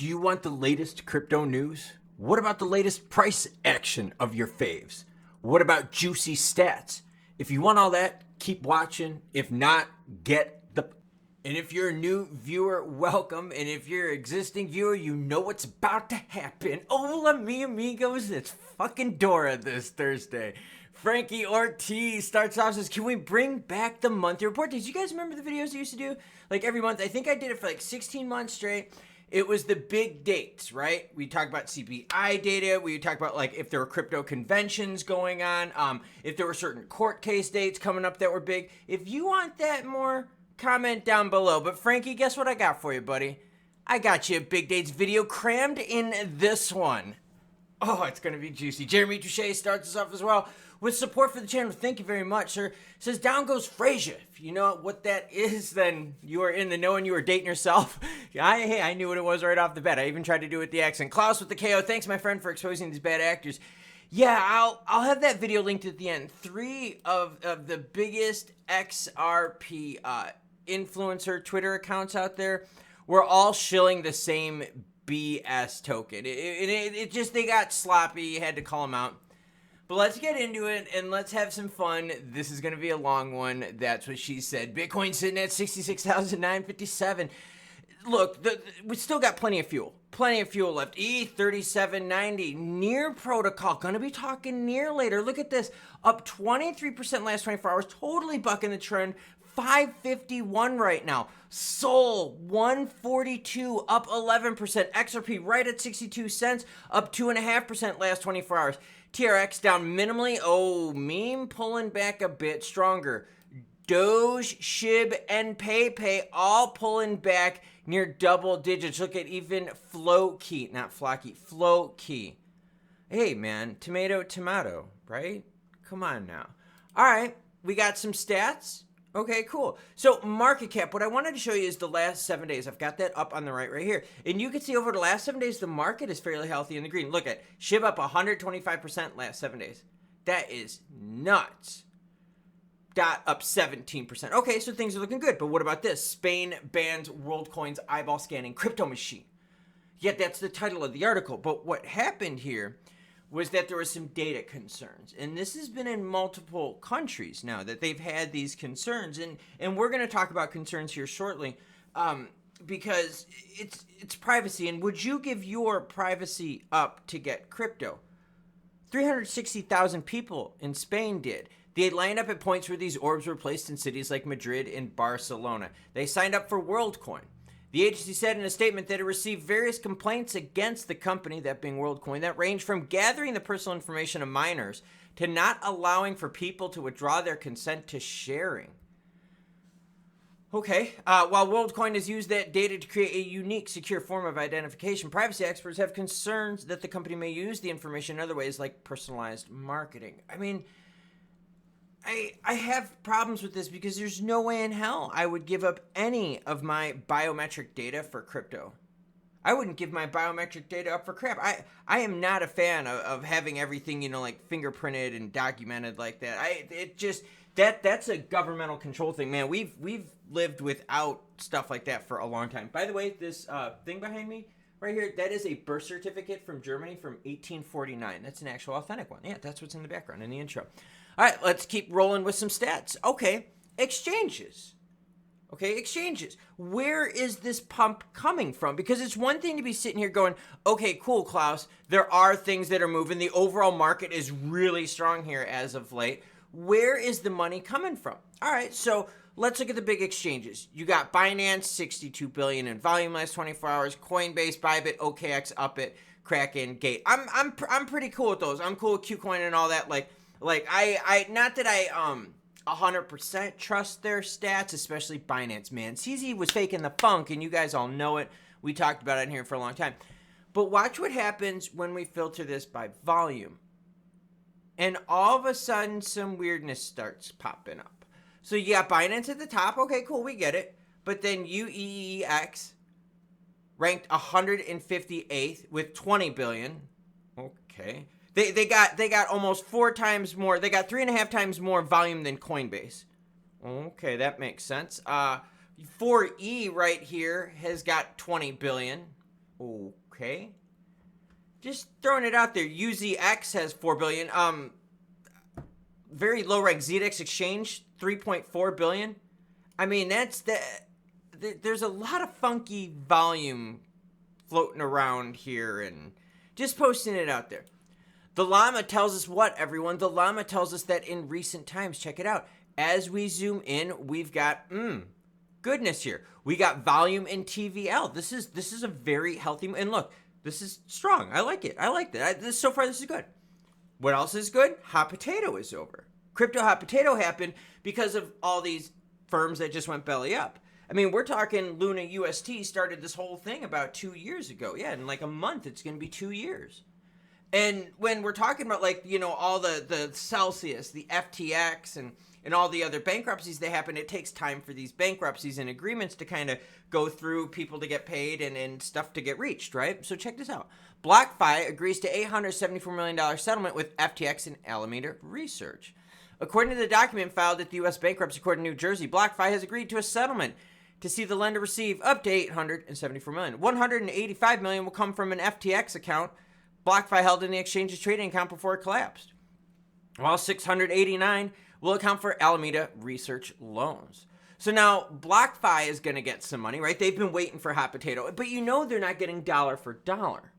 Do you want the latest crypto news? What about the latest price action of your faves? What about juicy stats? If you want all that, keep watching. If not, get the... And if you're a new viewer, welcome. And if you're an existing viewer, you know what's about to happen. Hola, mi amigos. It's fucking Dora this Thursday. Frankie Ortiz starts off says, can we bring back the monthly report? Did you guys remember the videos I used to do? Like every month. I think I did it for like 16 months straight. It was the big dates, right? We talked about CPI data. We talked about like if there were crypto conventions going on, if there were certain court case dates coming up that were big. If you want that more, comment down below. But Frankie, guess what I got for you, buddy? I got you a big dates video crammed in this one. Oh, it's going to be juicy. Jeremy Touche starts us off as well with support for the channel. Thank you very much, sir. Says, down goes Frazier. If you know what that is, then you are in the know and you are dating yourself. Hey, I knew what it was right off the bat. I even tried to do it with the accent. Klaus with the KO. Thanks, my friend, for exposing these bad actors. Yeah, I'll have that video linked at the end. 3 of the biggest XRP influencer Twitter accounts out there were all shilling the same BS token. It just, they got sloppy, had to call them out. But let's get into it and let's have some fun. This is going to be a long one. That's what she said. Bitcoin sitting at 66,957. Look, we still got plenty of fuel. Plenty of fuel left. ETH 3790. Near protocol. Going to be talking near later. Look at this. Up 23% last 24 hours. Totally bucking the trend. 551 right now. Sol 142 up 11%. XRP right at 62 cents up 2.5% last 24 hours. TRX down minimally. Oh, meme pulling back a bit stronger. Doge, SHIB, and PayPay all pulling back near double digits. Look at even Floki, not Flocky, Floki. Hey man, tomato, right? Come on now. All right, we got some stats. Okay, cool. So market cap, what I wanted to show you is the last 7 days. I've got that up on the right here. And you can see over the last 7 days, the market is fairly healthy in the green. Look at SHIB up 125% last 7 days. That is nuts. DOT up 17%. Okay, so things are looking good. But what about this? Spain bans Worldcoin's eyeball scanning crypto machine. Yet that's the title of the article. But what happened here was that there were some data concerns. And this has been in multiple countries now that they've had these concerns. And we're going to talk about concerns here shortly because it's privacy. And would you give your privacy up to get crypto? 360,000 people in Spain did. They lined up at points where these orbs were placed in cities like Madrid and Barcelona. They signed up for Worldcoin. The agency said in a statement that it received various complaints against the company, that being Worldcoin, that ranged from gathering the personal information of minors to not allowing for people to withdraw their consent to sharing. Okay, while Worldcoin has used that data to create a unique, secure form of identification, privacy experts have concerns that the company may use the information in other ways like personalized marketing. I mean, I have problems with this because there's no way in hell I would give up any of my biometric data for crypto. I wouldn't give my biometric data up for crap. I am not a fan of having everything, like fingerprinted and documented like that. That's a governmental control thing, man. We've lived without stuff like that for a long time. By the way, this thing behind me right here, that is a birth certificate from Germany from 1849. That's an actual authentic one. Yeah, that's what's in the background in the intro. All right, let's keep rolling with some stats. Okay, exchanges. Okay, exchanges. Where is this pump coming from? Because it's one thing to be sitting here going, okay, cool, Klaus. There are things that are moving. The overall market is really strong here as of late. Where is the money coming from? All right, so let's look at the big exchanges. You got Binance, 62 billion in volume last 24 hours. Coinbase, Bybit, OKX, Upbit, Kraken, Gate. I'm pretty cool with those. I'm cool with KuCoin and all that. Like I not that I 100% trust their stats, especially Binance, man. CZ was faking the funk, and you guys all know it. We talked about it in here for a long time. But watch what happens when we filter this by volume. And all of a sudden, some weirdness starts popping up. So you got Binance at the top. Okay, cool, we get it. But then UEEX ranked 158th with 20 billion. Okay. They got almost 4 times more. They got 3.5 times more volume than Coinbase. Okay, that makes sense. 4E right here has got 20 billion. Okay. Just throwing it out there. UZX has 4 billion. Very low rank ZDX Exchange, 3.4 billion. I mean, there's a lot of funky volume floating around here and just posting it out there. The llama tells us what, everyone? The llama tells us that in recent times, check it out. As we zoom in, we've got, goodness here. We got volume in TVL. This is a very healthy, and look, this is strong. I like it. I like that. So far, this is good. What else is good? Hot potato is over. Crypto hot potato happened because of all these firms that just went belly up. I mean, we're talking Luna UST started this whole thing about 2 years ago. Yeah, in like a month, it's going to be 2 years. And when we're talking about, like, you know, all the Celsius, the FTX, and all the other bankruptcies that happen, it takes time for these bankruptcies and agreements to kind of go through, people to get paid, and stuff to get reached, right? So check this out. BlockFi agrees to $874 million settlement with FTX and Alameda Research. According to the document filed at the U.S. Bankruptcy Court in New Jersey, BlockFi has agreed to a settlement to see the lender receive up to $874 million. $185 million will come from an FTX account BlockFi held in the exchange's trading account before it collapsed, while $689 will account for Alameda Research loans. So now BlockFi is going to get some money, right? They've been waiting for hot potato, but you know they're not getting dollar for dollar.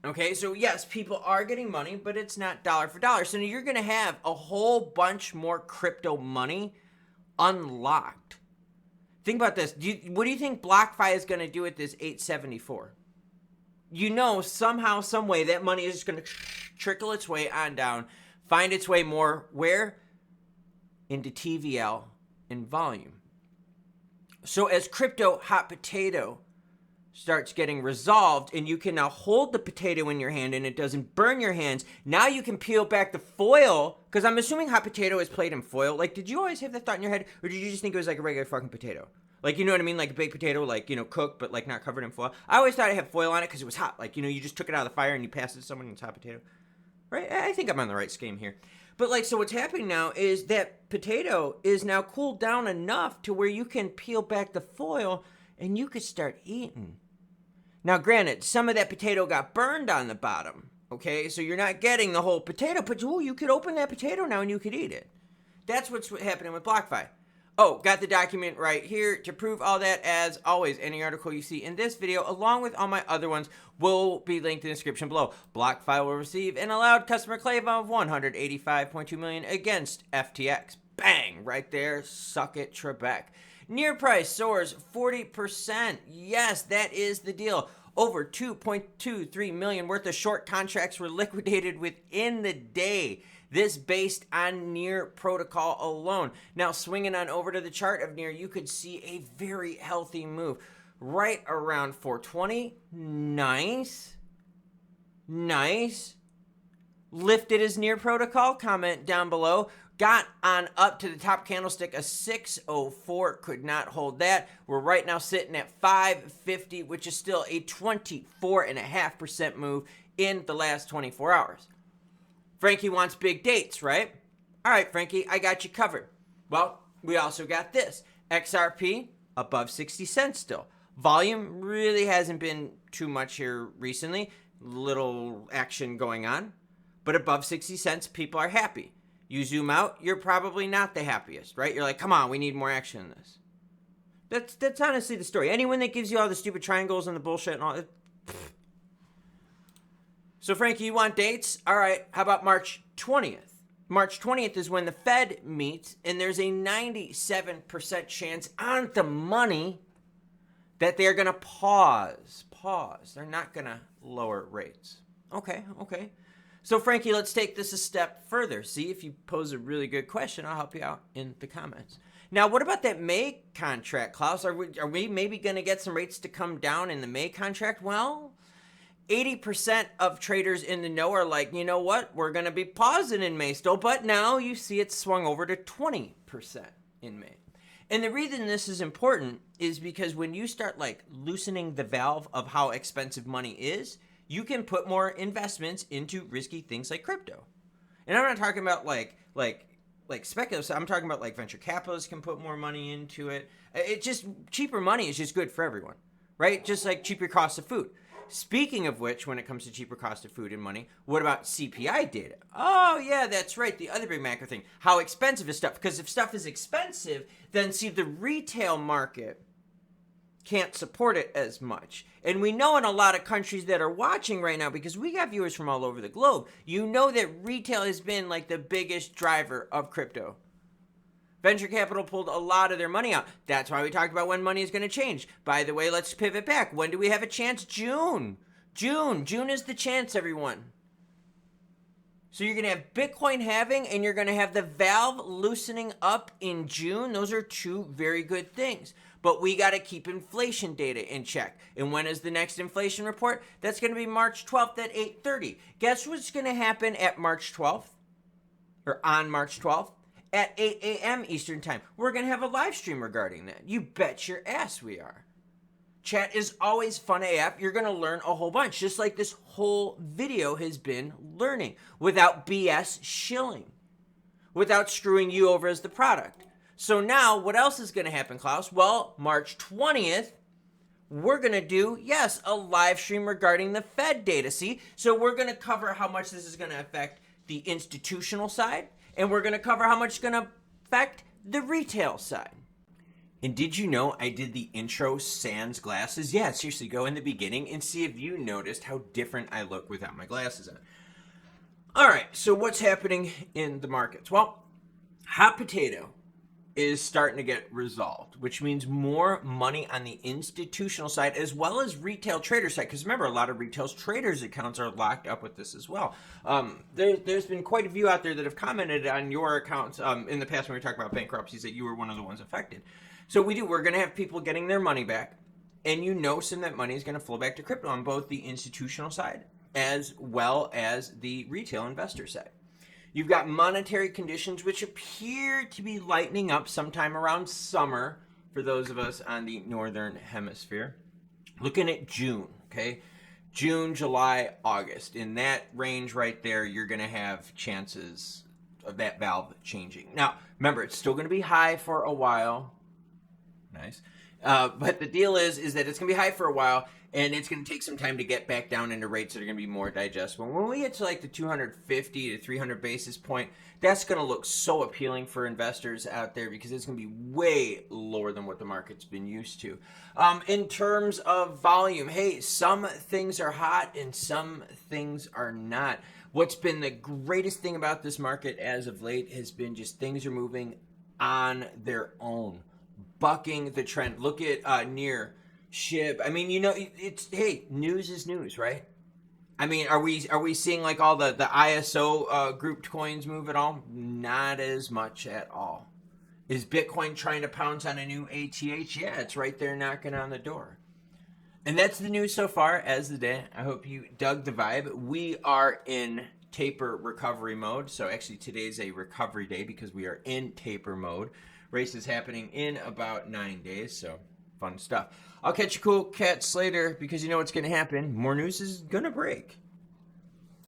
Okay, so yes, people are getting money, but it's not dollar for dollar. So you're going to have a whole bunch more crypto money unlocked. Think about this. What do you think BlockFi is going to do with this 874? You know, somehow, some way, that money is just going to trickle its way on down, find its way more where? Into TVL and volume. So as crypto hot potato starts getting resolved and you can now hold the potato in your hand and it doesn't burn your hands, now you can peel back the foil, because I'm assuming hot potato is played in foil. Like, did you always have that thought in your head, or did you just think it was like a regular fucking potato? Like, you know what I mean? Like a baked potato, like, you know, cooked, but like not covered in foil. I always thought it had foil on it because it was hot. Like, you know, you just took it out of the fire and you passed it to someone and it's hot potato. Right? I think I'm on the right scheme here. But like, so what's happening now is that potato is now cooled down enough to where you can peel back the foil and you could start eating. Now, granted, some of that potato got burned on the bottom. Okay? So you're not getting the whole potato, but you could open that potato now and you could eat it. That's what's happening with BlockFi. Oh, got the document right here to prove all that. As always, any article you see in this video, along with all my other ones, will be linked in the description below. BlockFi will receive an allowed customer claim of $185.2 million against FTX. Bang! Right there. Suck it, Trebek. Near price soars 40%. Yes, that is the deal. Over 2.23 million worth of short contracts were liquidated within the day. This based on Near protocol alone. Now, swinging on over to the chart of Near, you could see a very healthy move right around 420. Nice. Nice. Lifted as Near protocol. Comment down below. Got on up to the top candlestick, a 604, could not hold that. We're right now sitting at 550, which is still a 24.5% move in the last 24 hours. Frankie wants big dates, right? All right, Frankie, I got you covered. Well, we also got this. XRP above 60 cents still. Volume really hasn't been too much here recently. Little action going on. But above 60 cents, people are happy. You zoom out, you're probably not the happiest, right? You're like, come on, we need more action in this. That's honestly the story. Anyone that gives you all the stupid triangles and the bullshit and all that. So, Frankie, you want dates? All right, how about March 20th? March 20th is when the Fed meets, and there's a 97% chance on the money that they're going to pause. They're not going to lower rates. Okay. So, Frankie, let's take this a step further. See, if you pose a really good question, I'll help you out in the comments. Now, what about that May contract, Klaus? Are we maybe going to get some rates to come down in the May contract? Well, 80% of traders in the know are like, you know what? We're going to be pausing in May still, but now you see it swung over to 20% in May. And the reason this is important is because when you start like loosening the valve of how expensive money is, you can put more investments into risky things like crypto. And I'm not talking about like speculative. I'm talking about like venture capitalists can put more money into it. It just, cheaper money is just good for everyone, right? Just like cheaper cost of food. speaking of which, when it comes to cheaper cost of food and money, what about CPI data? Oh, yeah, that's right. The other big macro thing. How expensive is stuff? Because if stuff is expensive, then see, the retail market can't support it as much. And we know in a lot of countries that are watching right now, because we got viewers from all over the globe, you know that retail has been like the biggest driver of crypto. Venture capital pulled a lot of their money out. That's why we talked about when money is going to change. By the way, let's pivot back. When do we have a chance? June. June is the chance, everyone. So you're going to have Bitcoin halving and you're going to have the valve loosening up in June. Those are two very good things. But we got to keep inflation data in check. And when is the next inflation report? That's going to be March 12th at 8:30. Guess what's going to happen at March 12th? Or on March 12th? At 8 a.m. Eastern Time. We're going to have a live stream regarding that. You bet your ass we are. Chat is always fun AF. You're going to learn a whole bunch, just like this whole video has been learning, without BS shilling, without screwing you over as the product. So now, what else is going to happen, Klaus? Well, March 20th, we're going to do, yes, a live stream regarding the Fed data. See? So we're going to cover how much this is going to affect the institutional side, and we're going to cover how much it's going to affect the retail side. And did you know I did the intro sans glasses? Yeah, seriously, go in the beginning and see if you noticed how different I look without my glasses on. All right, so what's happening in the markets? Well, hot potato is starting to get resolved, which means more money on the institutional side as well as retail trader side. Because remember, a lot of retail traders' accounts are locked up with this as well. There's been quite a few out there that have commented on your accounts in the past when we were talking about bankruptcies that you were one of the ones affected. So we're going to have people getting their money back, and you know some of that money is going to flow back to crypto on both the institutional side as well as the retail investor side. You've got monetary conditions which appear to be lightening up sometime around summer for those of us on the northern hemisphere. Looking at June, okay? June, July, August. In that range right there, you're going to have chances of that valve changing. Now, remember, it's still going to be high for a while. Nice. But the deal is that it's going to be high for a while, and it's going to take some time to get back down into rates that are going to be more digestible. When we get to like the 250 to 300 basis point, that's going to look so appealing for investors out there because it's going to be way lower than what the market's been used to. In terms of volume, hey, some things are hot and some things are not. What's been the greatest thing about this market as of late has been just things are moving on their own, bucking the trend. Look at near SHIB. I mean, you know, it's, hey, news is news, right? I mean, are we seeing like all the ISO grouped coins move at all? Not as much at all. Is Bitcoin trying to pounce on a new ATH? Yeah, it's right there knocking on the door. And that's the news so far as the day. I hope you dug the vibe. We are in taper recovery mode. So actually today's a recovery day because we are in taper mode. Race is happening in about 9 days, so fun stuff. I'll catch you cool cats later because you know what's going to happen. More news is going to break.